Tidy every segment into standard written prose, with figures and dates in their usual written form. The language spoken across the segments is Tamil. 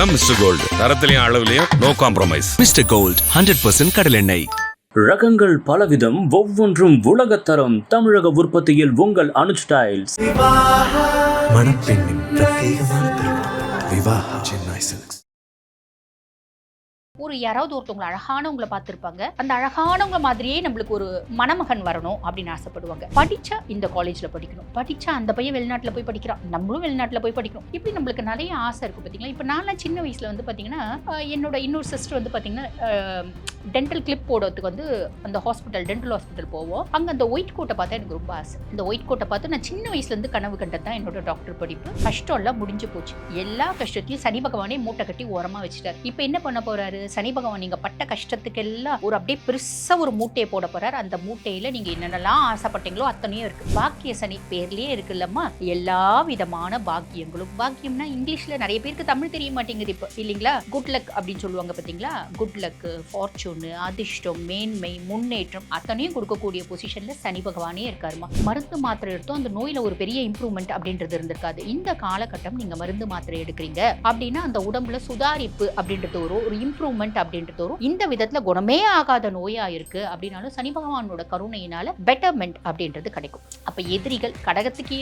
தான் மிஸ்டர் கோல்டு. தரத்திலையும் அளவுலையும் நோ காம்ப்ரமைஸ். மிஸ்டர் கோல்ட் 100% கடல் எண்ணெய். ரகங்கள் பலவிதம், ஒவ்வொன்றும் உலகத்தரம். தமிழக உற்பத்தியில் உங்கள் அனுஜ் டைல்ஸ். மணப்பெண்ணின் பிரத்யேகமான திருமணம் விவாஹா சென்னை சில்க்ஸ். ஒரு யாராவது ஒருத்தவங்களை அழகானவங்களை பார்த்துருப்பாங்க. அந்த அழகானவங்க மாதிரியே நம்மளுக்கு ஒரு மணமகன் வரணும் அப்படின்னு ஆசைப்படுவாங்க. படிச்சா இந்த காலேஜ்ல படிக்கணும், படிச்சா அந்த பையன் வெளிநாட்டுல போய் படிக்கிறான், நம்மளும் வெளிநாட்டுல போய் படிக்கணும், இப்படி நம்மளுக்கு நிறைய ஆசை இருக்கு. பாத்தீங்களா, இப்ப நான் சின்ன வயசுல வந்து பாத்தீங்கன்னா என்னோட இன்னொரு சிஸ்டர் வந்து பாத்தீங்கன்னா டென்டல் கிளிப் போடுறதுக்கு வந்து அந்த ஹாஸ்பிட்டல், டென்டல் ஹாஸ்பிட்டல் போவோம். அங்க அந்த ஒயிட் கோட்டை பார்த்தா எனக்கு ரொம்ப ஆசை. இந்த ஒயிட் கோட்டை பார்த்து நான் சின்ன வயசுல இருந்து கனவு கண்டது தான் என்னோட டாக்டர் படிப்பு. கஷ்டம் எல்லாம் முடிஞ்சு போச்சு. எல்லா கஷ்டத்தையும் சனி பகவானே மூட்டை கட்டி ஓரமா வச்சுட்டாரு. இப்ப என்ன பண்ண போறாரு சனி பகவான்? நீங்க பட்ட கஷ்டத்துக்கு எல்லாம் ஒரு அப்படியே பெருசா ஒரு மூட்டையை போட போறாரு. அந்த மூட்டையில நீங்க என்னென்னலாம் ஆசைப்பட்டீங்களோ அத்தனையும் இருக்கு. பாக்கிய சனி பேர்லயே இருக்குல்லம்மா, எல்லா விதமான பாக்கியங்களும். பாக்கியம்னா இங்கிலீஷ்ல நிறைய பேருக்கு தமிழ் தெரிய மாட்டேங்குது இப்ப இல்லீங்களா. குட் லக் அப்படின்னு சொல்லுவாங்க பாத்தீங்களா. குட் லக், ஃபார்ச்சூன், அதிர்ஷ்டம், மேன்மை, முன்னேற்றம் அத்தனையும் கொடுக்கக்கூடிய பொசிஷன்ல சனி பகவானே இருக்காருமா. மருந்து மாத்திரை எடுத்தோம் அந்த நோயில ஒரு பெரிய இம்ப்ரூவ்மெண்ட் அப்படின்றது இருந்திருக்காது. இந்த காலகட்டம் நீங்க மருந்து மாத்திரை எடுக்கிறீங்க அப்படின்னா அந்த உடம்புல சுதாரிப்பு அப்படின்றது வரும், ஒரு இம்ப்ரூவ்மெண்ட் அப்படின்றது வரும். இந்த விதத்துல குணமே ஆகாத நோயா இருக்கு அப்படின்னாலும் சனி பகவானோட கருணையினால பெட்டர்மெண்ட் அப்படின்றது கிடைக்கும். அப்ப எதிரிகள், கடகத்துக்கு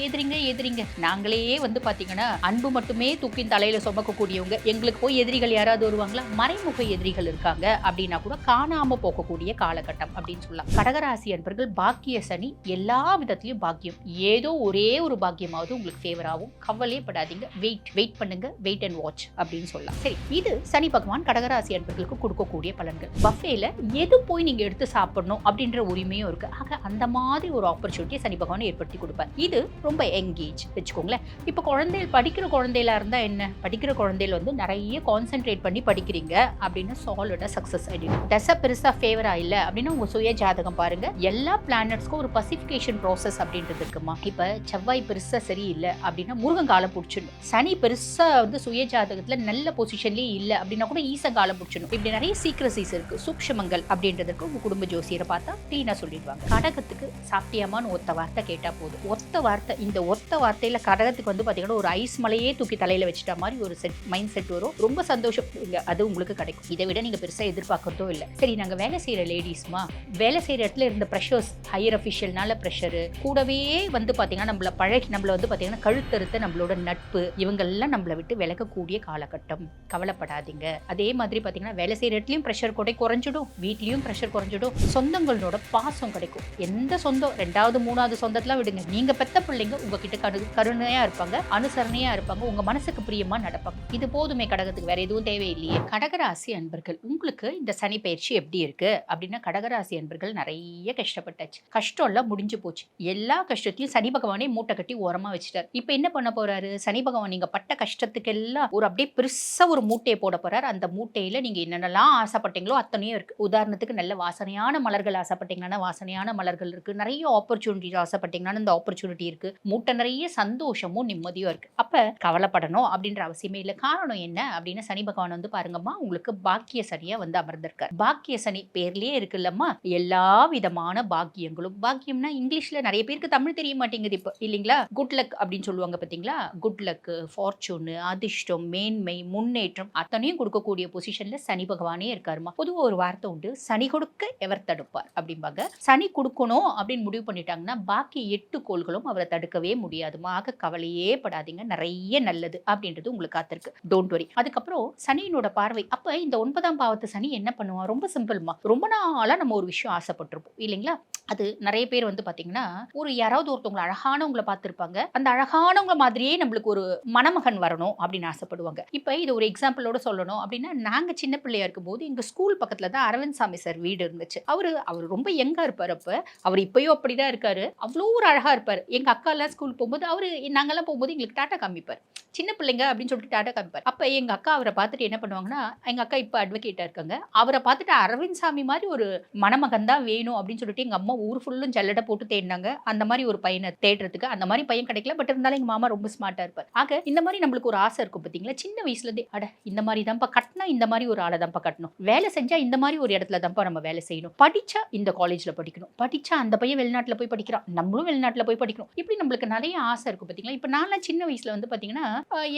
எதிரிங்க நாங்களே வந்து பாத்தீங்கன்னா அன்பு மட்டுமே தூக்கி தலையில சுமக்கக்கூடியவங்க. எங்களுக்கு போய் எதிரிகள் யாராவது வருவாங்களா? மறைமுக எதிரிகள் இருக்காங்க அப்படின்னா கூட காணாம போகக்கூடிய காலகட்டம் அப்படின்னு சொல்லலாம். கடகராசி அன்பர்கள், பாக்கிய சனி எல்லா விதத்திலையும் பாக்கியம். ஏதோ ஒரே ஒரு பாக்கியமாவது உங்களுக்கு ஃபேவர் ஆகும். கவலையே படாதீங்க. வெயிட் பண்ணுங்க, வெயிட் அண்ட் வாட்ச் அப்படின்னு சொல்லலாம். சரி, இது சனி பகவான் கடகராசி அன்பர்களுக்கு கொடுக்கக்கூடிய பலன்கள். பஃபேல எது போய் நீங்க எடுத்து சாப்பிடணும் அப்படின்ற உரிமையும் இருக்கு. ஆக அந்த மாதிரி ஒரு ஆப்பர்ச்சுனிட்டியை சனி பகவான் ஏற்படுத்தி கொடுப்பார். இது ரொம்ப எங்கேஜ் வச்சுக்கோங்களேன். இப்ப குழந்தைகள், படிக்கிற குழந்தைகளா இருந்தா என்ன, படிக்கிற குழந்தைகள் வந்து நிறைய கான்சென்ட்ரேட் பண்ணி படிக்கிறீங்க அப்படின்னு சாலிடா சக்சஸ் ஆயிடும். தசை பெருசா ஃபேவரா இல்ல அப்படின்னா உங்க சுய ஜாதகம் பாருங்க. எல்லா பிளானட்ஸ்க்கும் ஒரு பசிபிகேஷன் ப்ராசஸ் அப்படின்றது இருக்குமா. இப்ப செவ்வாய் பெருசா சரியில்லை அப்படின்னா முருகன் காலம் பிடிச்சிடணும். சனி பெருசா வந்து சுய ஜாதகத்துல நல்ல பொசிஷன்லயே இல்ல அப்படின்னா கூட ஈச காலம் பிடிச்சிடணும். இப்படி நிறைய சீக்ரசிஸ் இருக்கு. சூக்ஷமங்கள் அப்படின்றதுக்கு உங்க குடும்ப ஜோசியரை பார்த்தா கிளீனா சொல்லிடுவாங்க. கடகத்துக்கு சாப்பிட்டியாமான்னு ஒத்த வார்த்தை கேட்டா போதும். ஒத்த வார்த்தை, இந்த ஒத்த வார்த்தையில கடகத்துக்கு வந்து பாத்தீங்கன்னா ஒரு ஐஸ் மலையே தூக்கி தலையில வச்சுட்டா மாதிரி ஒரு மைண்ட் செட் வரும். ரொம்ப சந்தோஷம், அது உங்களுக்கு கிடைக்கும். இதை விட நீங்க பெருசா எதிர்பார்க்கறதோ இல்லை. சரி, நாங்க வேலை செய்யற லேடிஸ்மா, வேலை செய்யற இடத்துல இருந்த ப்ரெஷர்ஸ், ஹையர் அஃபிஷியல்னால ப்ரெஷரு, கூடவே வந்து பாத்தீங்கன்னா நம்மள வந்து பாத்தீங்கன்னா கழுத்தறுத்த நம்மளோட நட்பு, இவங்க எல்லாம் நம்மளை விட்டு விலகக்கூடிய காலகட்டம். கவலைப்படாதீங்க. அதே மாதிரி பாத்தீங்கன்னா வேலை செய்யற இடத்துலயும் ப்ரெஷர் குறைஞ்சிடும், வீட்லயும் ப்ரெஷர் குறைஞ்சிடும். சொந்தங்களோட பாசம் கிடைக்கும். எந்த சொந்தம், 2வது 3வது சொந்தத்தெல்லாம் விடுங்க. நீங்க பெத்த பிள்ளைங்க உங்ககிட்ட கருணையா இருப்பாங்க, அனுசரணையா இருப்பாங்க, உங்க மனசுக்கு பிரியமா நடப்பாங்க. இது போதுமே கடகத்துக்கு, வேற எதுவும் தேவையில்லையே. கடகராசி அன்பர்கள், உங்களுக்கு இந்த சனி பயிற்சி எப்படி இருக்கு அப்படின்னா, கடகராசி அன்பர்கள் நிறைய கஷ்டப்பட்டாச்சு. கஷ்டம் எல்லாம் முடிஞ்சு போச்சு. எல்லா கஷ்டத்தையும் சனி பகவானே மூட்டை கட்டி ஓரமா வச்சுட்டார். இப்ப என்ன பண்ண போறாரு சனி பகவான்? நீங்க பட்ட கஷ்டத்துக்கு எல்லாம் ஒரு அப்படியே பெருசா ஒரு மூட்டையை போட போறாரு. அந்த மூட்டையில நீங்க என்னென்னலாம் ஆசைப்பட்டீங்களோ அத்தனையும் இருக்கு. உதாரணத்துக்கு நல்ல வாசனையான மலர்கள் ஆசைப்பட்டீங்கன்னா வாசனையான மலர்கள் இருக்கு. நிறைய ஆப்பர்ச்சுனிட்டி ஆசைப்பட்டீங்கன்னா இந்த ஆப்பர்ச்சுனிட்டி இருக்கு. மூட்டை நிறைய சந்தோஷமும் நிம்மதியும் இருக்கு. அப்ப கவலைப்படணும் அப்படின்ற அவசியமே இல்லை. காரணம் என்ன அப்படின்னு சனி பகவான் வந்து பாருங்கம்மா, உங்களுக்கு பாக்கிய சனியா வந்து அமர்ந்திருக்கார். பாக்கிய சனி பேர்லயே இருக்குல்லம்மா, எல்லா விதமான பாக்கியங்களும். பாக்கியம்னா இங்கிலீஷ்ல நிறைய பேருக்கு தமிழ் தெரிய மாட்டேங்குது இப்ப இல்லீங்களா. குட் லக் அப்படின்னு சொல்லுவாங்க பாத்தீங்களா. குட் லக், ஃபார்ச்சூன், அதிர்ஷ்டம், மேன்மை, முன்னேற்றம் அத்தனையும் கொடுக்கக்கூடிய பொசிஷன்ல சனி பகவானே இருக்காருமா. பொதுவா ஒரு வார்த்தை உண்டு, சனி கொடுக்க எவர் தடுப்பார் அப்படிம்பாங்க. சனி கொடுக்கணும் அப்படின்னு முடிவு பண்ணிட்டாங்கன்னா பாக்கி 8 கோள்களும் அவரை தடுக்கவே முடியாதுமா. ஆக கவலையே படாதீங்க, நிறைய நல்லது அப்படின்றது உங்களுக்கு காத்திருக்கு. Don't worry. அதுக்கப்புறம் சனியினோட பார்வை. அப்ப இந்த 9ஆம் பாவத்து சனி என்ன பண்ணுவான்? ரொம்ப சிம்பிள்மா. ரொம்ப நாளா நம்ம ஒரு விஷயம் ஆசைப்பட்டிருப்போம் இல்லைங்களா. அது நிறைய பேர் வந்து பாத்தீங்கன்னா ஒரு யாராவது ஒருத்தவங்களை அழகானவங்களை பார்த்திருப்பாங்க. அந்த அழகானவங்க மாதிரியே நம்மளுக்கு ஒரு மணமகன் வரணும் அப்படின்னு ஆசைப்படுவாங்க. இப்ப இது ஒரு எக்ஸாம்பிளோட சொல்லணும் அப்படின்னா, நாங்க சின்ன பிள்ளையா இருக்கும் போது எங்க ஸ்கூல் பக்கத்துல தான் அரவிந்த் சாமி சார் வீடு இருந்துச்சு. அவர் ரொம்ப யங்கா இருப்பாரு. அப்ப அவர் இப்பயும் அப்படிதான் இருக்காரு. அவ்வளோ ஒரு அழகா இருப்பாரு. எங்க அக்கா எல்லாம் ஸ்கூல் போகும்போது நாங்கெல்லாம் போகும்போது எங்களுக்கு டாட்டா காமிப்பார். சின்ன பிள்ளைங்க அப்படின்னு சொல்லிட்டு டாட்டா காமிப்பார். அப்ப எங்க அக்கா அவரை பார்த்துட்டு என்ன பண்ணுவாங்கன்னா, எங்க அக்கா இப்ப அட்வொகேட்டா இருக்காங்க, அவரை பார்த்துட்டு அரவிந்த் சாமி மாதிரி ஒரு மணமகன் தான் வேணும் அப்படின்னு சொல்லிட்டு எங்க அம்மா ஊர் ஃபுல்லும் ஜல்லடை போட்டு தேடினாங்க. அந்த மாதிரி ஒரு பையனை தேடுறதுக்கு. அந்த மாதிரி பையன் கிடைக்கல. பட் இருந்தாலும் எங்க மாமா ரொம்ப ஸ்மார்ட்டா இருப்பார். ஆக இந்த மாதிரி நம்மளுக்கு ஒரு ஆசை இருக்கும் பாத்தீங்களா. சின்ன வயசுல இருந்தே, அட இந்த மாதிரி தான்ப்பா கட்டினா இந்த மாதிரி ஒரு ஒரு ஆளை தான்ப்பா கட்டணும், வேலை செஞ்சா இந்த மாதிரி ஒரு இடத்துல தான்ப்பா நம்ம வேலை செய்யணும், படிச்சா இந்த காலேஜ்ல படிக்கணும், படிச்சா அந்த பையன் வெளிநாட்டுல போய் படிக்கிறான், நம்மளும் வெளிநாட்டுல போய் படிக்கணும். இப்படி நம்மளுக்கு நிறைய ஆசை இருக்கும் பாத்தீங்களா. இப்ப நான் சின்ன வயசுல வந்து பாத்தீங்கன்னா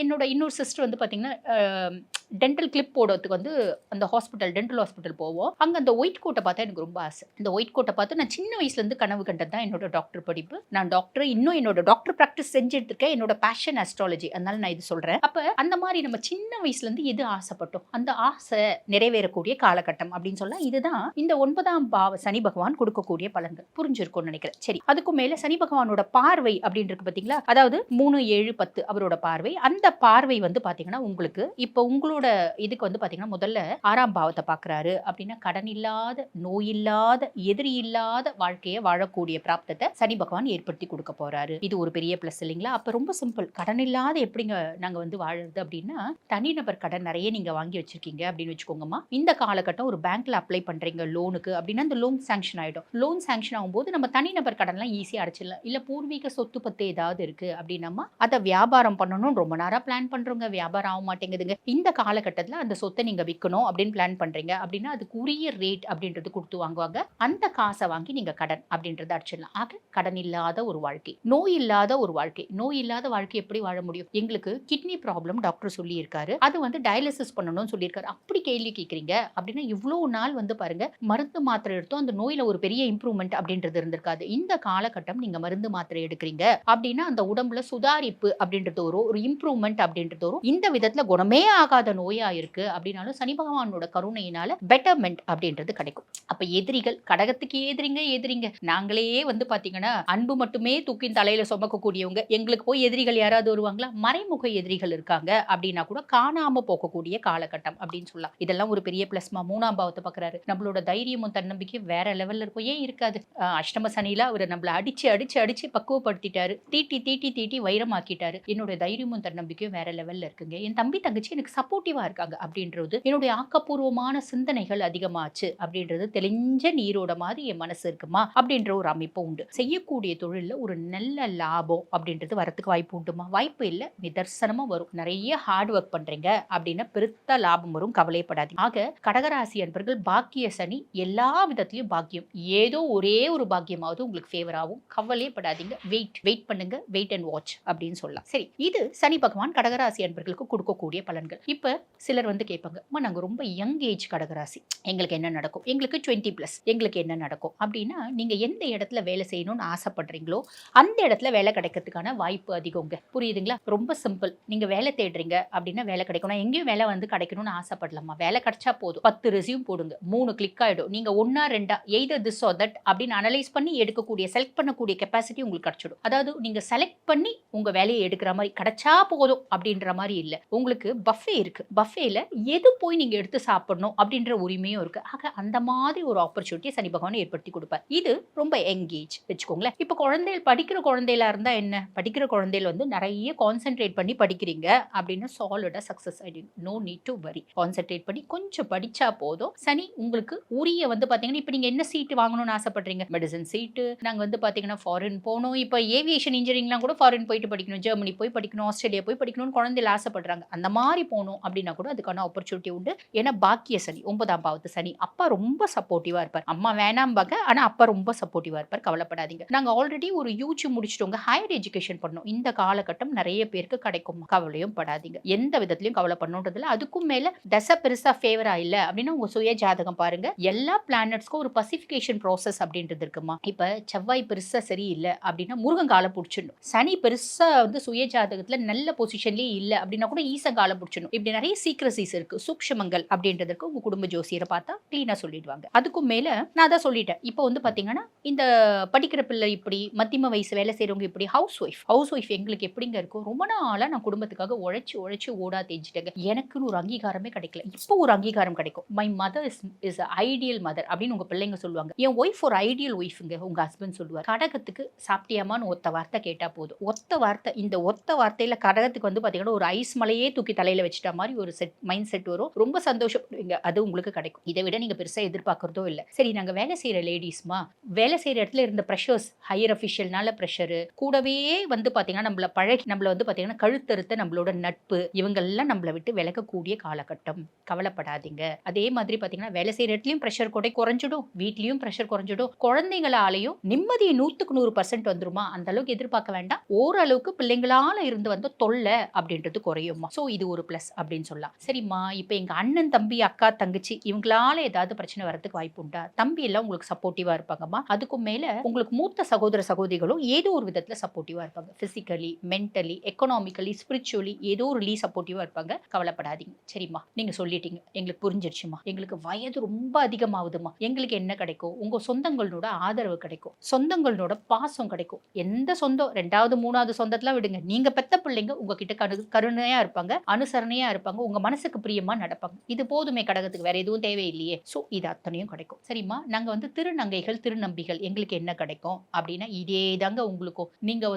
என்னோட இன்னொரு சிஸ்டர் வந்து பாத்தீங்கன்னா டென்டல் கிளிப் போடுறதுக்கு வந்து அந்த ஹாஸ்பிட்டல், டென்டல் ஹாஸ்பிட்டல் போவோம். அங்க அந்த ஒயிட் கோட்டை பார்த்தா எனக்கு ரொம்ப ஆசை. இந்த ஒயிட் கோட்டை பார்த்து நான் சின்ன வயசுல இருந்து கனவு கண்டது தான் என்னோட டாக்டர் படிப்பு. நான் டாக்டர், இன்னும் என்னோட டாக்டர் பிராக்டிஸ் செஞ்சுட்டு இருக்கேன். என்னோட பேஷன் அஸ்ட்ராலஜி, அதனால நான் இது சொல்றேன். அப்ப அந்த மாதிரி நம்ம சின்ன வயசுல இருந்து எது ஆசைப்பட்டோம், அந்த ஆசை நிறைவேறக்கூடிய காலகட்டம் அப்படின்னு சொல்லலாம். இதுதான் இந்த 9ஆம் பாவ சனி பகவான் கொடுக்கக்கூடிய பலன்கள். புரிஞ்சிருக்கும்னு நினைக்கிறேன். சரி, அதுக்கும் மேல சனி பகவானோட பார்வை அப்படின்னு இருக்கு பாத்தீங்களா, அதாவது 3, 7, 10 அவரோட பார்வை. அந்த பார்வை வந்து பாத்தீங்கன்னா உங்களுக்கு இப்ப உங்களோட இதுக்கு வந்து பாத்தீங்கன்னா முதல்ல 6ஆம் பாவத்தை பாக்குறாரு. அப்படின்னா கடன் இல்லாத, நோய் இல்லாத, எதிரி இல்லாத வாழ்க்கையை வாழக்கூடிய பிராப்தத்தை சனி பகவான் ஏற்படுத்தி கொடுக்க போறாரு. இது ஒரு பெரிய பிளஸ் இல்லைங்களா. அப்ப ரொம்ப சிம்பிள், கடன் இல்லாத எப்படிங்க நாங்க வந்து வாழறது அப்படின்னா, தனிநபர் கடன் நிறைய நீங்க வாங்கி வச்சிருக்கீங்க அப்படின்னு வச்சுக்கோங்கம்மா. இந்த காலகட்டம் ஒரு பேங்க்ல அப்ளை பண்றீங்க லோனுக்கு அப்படின்னா அந்த லோன் சாங்ஷன் ஆயிடும். லோன் சாங்ஷன் ஆகும்போது நம்ம தனிநபர் கடன்லாம் ஈஸியா அடைச்சிடலாம். இல்ல பூர்வீக சொத்து பத்து ஏதாவது இருக்கு அப்படின்னா அதை வியாபாரம் பண்ணணும் ரொம்ப நேரம் பிளான் பண்றோங்க, வியாபாரம் ஆக மாட்டேங்குதுங்க. இந்த காலகட்டத்தில் அந்த சொத்தை நீங்க விற்கணும் அப்படின்னு பிளான் பண்றீங்க அப்படின்னா அதுக்கு உரிய ரேட் அப்படின்றது கொடுத்து வாங்குவாங்க. அந்த காசை வாங்கி நீங்க கடன் அப்படின்றத அடிச்சிடலாம். ஆக கடன் இல்லாத ஒரு வாழ்க்கை, நோய் இல்லாத ஒரு வாழ்க்கை. நோய் இல்லாத வாழ்க்கை எப்படி வாழ முடியும்? எங்களுக்கு கிட்னி ப்ராப்ளம் டாக்டர் சொல்லி இருக்காரு, அது வந்து டயாலிசிஸ் பண்ணணும்னு சொல்லியிருக்காரு. அப்படி கேள்வி கேட்குறீங்க அப்படின்னா இவ்வளவு நாள் வந்து பாருங்க மருந்து மாத்திரை எடுத்தோம், அந்த நோயில ஒரு பெரிய இம்ப்ரூவ்மெண்ட் அப்படின்றது இருந்திருக்காது. இந்த காலகட்டம் நீங்க மருந்து மாத்திரை எடுக்கிறீங்க அப்படின்னா அந்த உடம்புல சுதாரிப்பு அப்படின்றது வரும், ஒரு இம்ப்ரூவ்மெண்ட் அப்படின்றது வரும். இந்த விதத்துல குணமே ஆகாத நோயா இருக்கு அப்படின்னாலும் சனி பகவானோட கருணையினால பெட்டர்மெண்ட் அப்படின்றது கிடைக்கும். அப்ப எதிரிகள், கடகத்துக்கு எதிரிங்க நாங்களே வந்து பாத்தீங்கன்னா அன்பு மட்டுமே தூக்கி தலையில சுமக்கக்கூடியவங்க, எங்களுக்கு போய் எதிரிகள் யாராவது வருவாங்களா? மறைமுக எதிரிகள் இருக்காங்க அப்படின்னா கூட காணாம போகக்கூடிய காலகட்டம் அப்படின்னு சொல்லலாம். இதெல்லாம் ஒரு பெரிய பிளஸ்மா. 3ஆம் பாவத்தை பாக்குறாரு. நம்மளோட தைரியமும் தன்னம்பிக்கையும் வேற லெவல்ல இருக்கும். ஏன் இருக்காது? அஷ்டம சனியில அவர் நம்மள அடிச்சு பக்குவப்படுத்திட்டாரு, தீட்டி வைரமாக்கிட்டாரு. என்னோட தைரியமும் தன்னம்பிக்கையும் வேற லெவல்ல இருக்குங்க. என் தம்பி தங்கச்சி எனக்கு சப்போர்ட்டிவா இருக்காங்க அப்படின்றது, என்னுடைய ஆக்கப்பூர்வமான சிந்தனைகள் அதிகமாச்சு அப்படின்றது, தெளிஞ்ச நீரோட மாதிரி என் மனசு இருக்குமா அப்படின்ற ஒரு அமைப்பு உண்டு. செய்யக்கூடிய தொழில ஒரு நல்ல லாபம் அப்படின்றது வரத்துக்கு வாய்ப்பு உண்டுமா? வாய்ப்பு இல்ல, நிதர்சனமா வரும். நிறைய ஹார்ட் ஒர்க் பண்றீங்க அப்படின்னா பெருத்த லாபம் வரும், கவலைப்படாதீங்க. ஆக கடகராசி அன்பர்கள் பாக்கிய சனி எல்லா விதத்திலையும் பாக்கியம், ஏதோ ஒரே ஒரு பாக்கியமாவது உங்களுக்கு ஃபேவர் ஆகும். கவலைப்படாதீங்க, வெயிட் பண்ணுங்க, வெயிட் அண்ட் வாட்ச் அப்படின்னு சொல்லலாம். சரி, இது சனி பகவான் கடகராசி அன்பர்களுக்கு கொடுக்கக்கூடிய பலன்கள். இப்ப சிலர் வந்து கேட்பாங்க, நாங்க ரொம்ப யங் ஏஜ் கடகராசி, எங்களுக்கு என்ன நடக்கும்? எங்களுக்கு 20+, எங்களுக்கு என்ன நடக்கும் அப்படின்னா, நீங்க எந்த இடத்துல வேலை செய்யணும்னு ஆசைப்படுறீங்களோ அந்த இடத்துல வேலை கிடைக்கிறதுக்கான வாய்ப்பு அதிகங்க. புரியுதுங்களா? ரொம்ப சிம்பிள். நீங்க வேலை தேடுறீங்க அப்படின்னா வேலை கிடைக்கணும். எங்கேயும் வேலை வந்து கிடைக்கணும்னு ஆசைப்படலாமா? வேலை கிடைச்சா போதும், 10 ரெஸ்யூம் போடுங்க, 3 கிளிக் ஆயிடும். நீங்க 1 or 2 either this or that அப்படின்னு அனலைஸ் பண்ணி எடுக்கக்கூடிய, செலக்ட் பண்ணக்கூடிய கெப்பாசிட்டி உங்களுக்கு கிடைச்சிடும். அதாவது நீங்க செலக்ட் பண்ணி உங்க வேலையை எடுக்கிற மாதிரி கிடைச்சா போதும் அப்படின்ற மாதிரி இல்ல. உங்களுக்கு பஃபே இருக்கு, பஃபேல எது போய் நீங்க எடுத்து சாப்பிடணும் அப்படின்ற உரிமையும் இருக்கு. ஆக அந்த மாதிரி ஒரு ஆப்பர்ச்சுனிட்டி சனி பகவான் ஏற்படுத்தி கொடுப்பார். இது ரொம்ப எங்கேஜ் வச்சுக்கோங்களேன். இப்ப குழந்தைகள், படிக்கிற குழந்தைகளா இருந்தா என்ன, படிக்கிற குழந்தைகள் வந்து நிறைய கான்சென்ட்ரேட் பண்ணி படிக்கிறீங்க அப்படின்னா சாலிடா சக்சஸ் ஆயிடுங்க. No need to worry. Concentrate பண்ணி கொஞ்சம் படிச்சா போதும். சனி உங்களுக்கு உரிய வந்து பாத்தீங்கன்னா, இப்ப நீங்க என்ன சீட் வாங்கணும்னு ஆசைப்படுறீங்க? மெடிசன் சீட்டு, நாங்க வந்து பாத்தீங்கன்னா ஃபாரின் போகணும், இப்ப ஏவியேஷன் இன்ஜினியரிங்லாம் கூட ஃபாரின் போயிட்டு படிக்கணும், ஜெர்மனி போய் படிக்கணும், ஆஸ்திரேலியா போய் படிக்கணும்னு குழந்தைகள் ஆசைப்படுறாங்க. அந்த மாதிரி போகணும் அப்படின்னா கூட அதுக்கான ஆப்பர்ச்சுனிட்டி உண்டு. ஏன்னா பாக்கிய சனி, 9ஆம் பாவத்து சனி, அப்பா ரொம்ப சப்போர்ட்டிவா இருப்பார். அம்மா வேணாம்பாங்க, ஆனா அப்பா ரொம்ப சப்போர்ட்டிவா இருப்பார். கவலைப்படாதீங்க. நாங்க ஆல்ரெடி ஒரு யூஜி முடிச்சிட்டோங்க, ஹையர் எஜுகேஷன் பண்ணோம். இந்த காலகட்டம் நிறைய பேருக்கு கிடைக்கும், கவலையும் படாதீங்க. எந்த விதத்திலையும் கவலை பண்ணணுன்றதுல. அதுக்கும் மேல தசை பெருசா ஃபேவரா இல்ல அப்படின்னா உங்க சுய ஜாதகம் பாருங்க. எல்லா பிளானட்ஸ்க்கும் ஒரு பசிபிகேஷன் ப்ராசஸ் அப்படின்றது இருக்குமா. இப்ப செவ்வாய் பெருசா சரியில்லை அப்படின்னா முருகன் காலை பிடிச்சிடணும். சனி பெருசா வந்து சுய ஜாதகத்துல நல்ல பொசிஷன்லயே இல்ல அப்படின்னா கூட ஈசன் காலை பிடிச்சிடணும். இப்படி நிறைய சீக்ரசிஸ் இருக்கு, சூக்ஷ்மங்கள் அப்படின்றதுக்கு உங்க குடும்ப ஜோசியரை பார்த்தா கிளீனா சொல்லிடுவாங்க. அதுக்கும் மேல நான் தான் சொல்லிட்டேன். இப்போ வந்து பாத்தீங்கன்னா இந்த படிக்கிற பிள்ளை இப்படி, மத்தியம வயசு வேலை செய்யறவங்க இப்படி, ஹவுஸ் ஒய்ஃப் எங்களுக்கு எப்படிங்க இருக்கும்? ரொம்ப நாளா நான் குடும்பத்துக்காக உழைச்சு ஓடா தேஞ்சிட்டேங்க, எனக்குன்னு ஒரு அங்கீகாரமே கிடைக்கல. இப்போ ஒரு அங்கீகாரம் கிடைக்கும். My mother is ideal mother அப்படின்னு உங்க பிள்ளைங்க சொல்லுவாங்க. என் ஒய்ஃப் ஒரு ஐடியல் ஒய்ஃப்ங்க உங்க ஹஸ்பண்ட் சொல்லுவார். கடகத்துக்கு சாப்பிட்டியாமான்னு ஒத்த வார்த்தை கேட்டா போதும். ஒத்த வார்த்தை, இந்த ஒத்த வார்த்தையில கடகத்துக்கு வந்து பாத்தீங்கன்னா ஒரு ஐஸ் மலையே தூக்கி தலையில வச்சுட்ட மாதிரி ஒரு மைண்ட் செட் வரும். ரொம்ப சந்தோஷப்படுவீங்க, அது உங்களுக்கு கிடைக்கும். இதை விட நீங்க பெருசா எதிர்பார்க்கறதோ இல்லை. சரி, நாங்க வேலை செய்யற லேடிஸ்மா, வேலை செய்யற இடத்துல இருந்த ப்ரெஷர்ஸ், ஹையர் அஃபிஷியல்னால ப்ரெஷரு, கூடவே வந்து பாத்தீங்கன்னா நம்மள வந்து பாத்தீங்கன்னா கழுத்தறுத்த நம்மளோட நட்பு, இவங்கெல்லாம் நம்மளை விட்டு விலகக்கூடிய காலகட்டம். கவலைப்படாதீங்க. அதே மாதிரி பாத்தீங்கன்னா வேலை செய்யற இடத்துலயும் ப்ரெஷர் குறைஞ்சிடும், வீட்லயும் ப்ரெஷர் குறைஞ்சிடும், குழந்தைங்களாலையும் நிம்மதி 100% வந்துருமா அந்த அளவுக்கு எதிர்பார்க்க வேண்டாம். ஓரளவுக்கு பிள்ளைங்களால இருந்து வந்த தொல்லை அப்படின்றது குறையுமா. சோ இது ஒரு பிளஸ் அப்படின்னு சொல்லலாம். சரிம்மா, இப்ப எங்க அண்ணன் தம்பி அக்கா தங்கச்சி இவங்களால ஏதாவது பிரச்சனை வரதுக்கு வாய்ப்பு உண்டா? தம்பி எல்லாம் உங்களுக்கு சப்போர்ட்டிவா இருப்பாங்கம்மா. அதுக்கும் மேல உங்களுக்கு மூத்த சகோதர சகோதரிகளும் ஏதோ ஒரு விதத்துல சப்போர்ட்டிவா இருப்பாங்க. பிசிக்கலி, மென்டலி, எக்கனாமிக்கலி, ஸ்பிரிச்சுவலி ஏதோ ஒரு சப்போர்ட்டிவா இருப்பாங்க. கவலைப்படாதீங்க. சரிம்மா, நீங்க சொல்லிட்டீங்க, எங்களுக்கு புரிஞ்சிருச்சுமா. எங்களுக்கு வயது ரொம்ப அதிகமாகுதுமா. எங்களுக்கு என்ன கிடைக்கும்? உங்க சொந்தங்களோட ஆதரவு கிடைக்கும், சொந்தங்களோட பாசம் கிடைக்கும். எந்த சொந்தம் 2வது 3வது சொந்தத்துல விடுங்க, நீங்க பெத்த பிள்ளைங்க உங்ககிட்ட கருணையா இருப்பாங்க, அனுசரணையா இருப்பாங்க, உங்க மனசுக்கு பிரியமா நடப்பாங்க. இது போதுமே, கடகத்துக்கு வேற எதுவும் தேவையில்லையே. சோ இது அத்தனையும் கிடைக்கும். சரிம்மா, நாங்க திருநங்கைகள் திருநம்பிகள் எங்களுக்கு என்ன கிடைக்கும் அப்படின்னா இதே தாங்க உங்களுக்கும். நீங்க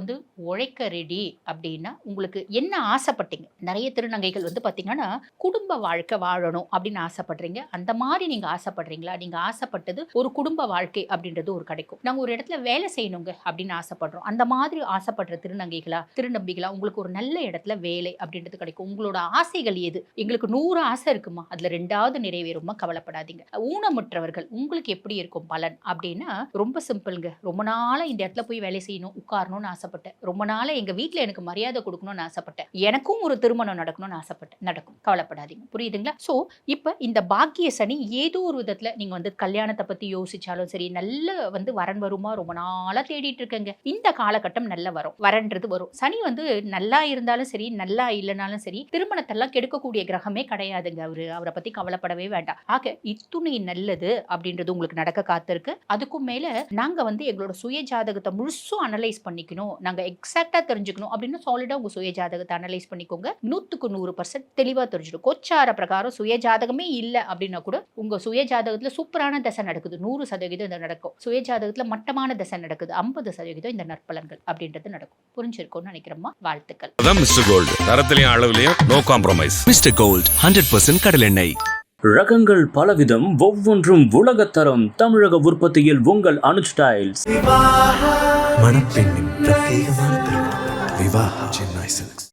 உழைக்க ரெடி அப்படின்னா உங்களுக்கு என்ன ஆசைப்பட்டீங்க? நிறைய திருநங்கைகள் பாத்தீங்கன்னா குடும்ப வாழ்க்கை வாழணும் அப்படின்னு ஆசைப்படுறீங்க. அந்த மாதிரி நீங்க ஆசைப்படுறீங்களா? நீங்க ஆசைப்பட்டது ஒரு குடும்ப வாழ்க்கை அப்படின்றது ஒரு கிடைக்கும். நாங்க ஒரு இடத்துல வேலை செய்யணுங்க அப்படின்னு ஆசைப்படுறோம். அந்த மாதிரி ஆசைப்படுற திருநங்கைகளா திருநம்பிகளா உங்களுக்கு ஒரு நல்ல இடத்துல வேலை அப்படின்றது கிடைக்கும். உங்களோட ஆசைகள் எது? எங்களுக்கு 100 ஆசை இருக்குமா, அதுல 2வது நிறைவேறுமா, கவலைப்படாதீங்க. ஊனமுற்றவர்கள் உங்களுக்கு எப்படி இருக்கும் பலன் அப்படின்னா ரொம்ப சிம்பிள்ங்க. ரொம்ப நாளா இந்த இடத்துல போய் வேலை செய்யணும், உட்காரணும்னு ஆசைப்பட்டேன். ரொம்ப நாளா எங்க வீட்டுல எனக்கு மரியாதை கொடுக்கணும்னு ஆசைப்பட்டேன். எனக்கும் ஒரு திருமணம் நடக்கணும்னு ஆசைப்பட்டேன். நடக்கும், கவலைப்படாதீங்க. புரியுதுங்களா? சோ இப்ப இந்த பாக்கிய சனி ஏதோ ஒரு விதத்துல நீங்க கல்யாணத்தை பத்தி யோசிச்சாலும் சரி, நல்ல வரன் வருமா ரொம்ப நாளா தேடிட்டு இருக்கேங்க, இந்த காலகட்டம் நல்ல வரும், வரன்றது வரும். சனி நல்லா இருந்தாலும் சரி, நல்லா இல்லைனாலும் சரி, திருமணத்தெல்லாம் கெடுக்கக்கூடிய கிரகமே கிடையாதுங்க. அவரை பத்தி கவலைப்படவே வேண்டாம். ஆக இத்துணை நல்லது அப்படின்றது உங்களுக்கு நடக்க காத்திருக்கு. அதுக்கும் மேல நாங்க எங்களோட சுய ஜாதகத்தை முழுசும் அனலைஸ் பண்ணிக்கணும், நாங்க எக்ஸாக்டா தெரிஞ்சுக்கணும் அப்படின்னு சாலிடா உங்க சுய ஜாதகத்தை அனலைஸ் பண்ணிக்கோங்க. 100% தெளிவா தெரிஞ்சிடும். கோச்சார பிரகாரம் சுய ஜாதகமே இல்ல அப்படின்னா கூட உங்க சுய ஜாதகத்துல சூப்பரான தசை நடக்குது, 100% இந்த நடக்கும். சுய ஜாதகத்துல மட்டமான தசை நடக்குது, 50% இந்த நற்பலன்கள் அப்படின்றது நடக்கும். புரிஞ்சிருக்கும்னு நினைக்கிறேம்மா. வாழ்த்துக்கள். அதான் மிஸ்டர் கோல்டு, தரத்திலையும் அளவுலையும் நோ காம்ப்ரமைஸ். மிஸ்டர் கோல்ட் 100% கடலெண்ணெய். ரகங்கள் பலவிதம், ஒவ்வொன்றும் உலகத்தரம். தமிழக உற்பத்தியில் உங்கள் அனுஜ் ஸ்டைல்ஸ். மணப்பெண்ணின் பிரத்யேகமான திருமணம் விவாஹா சென்னை சில்க்ஸ்.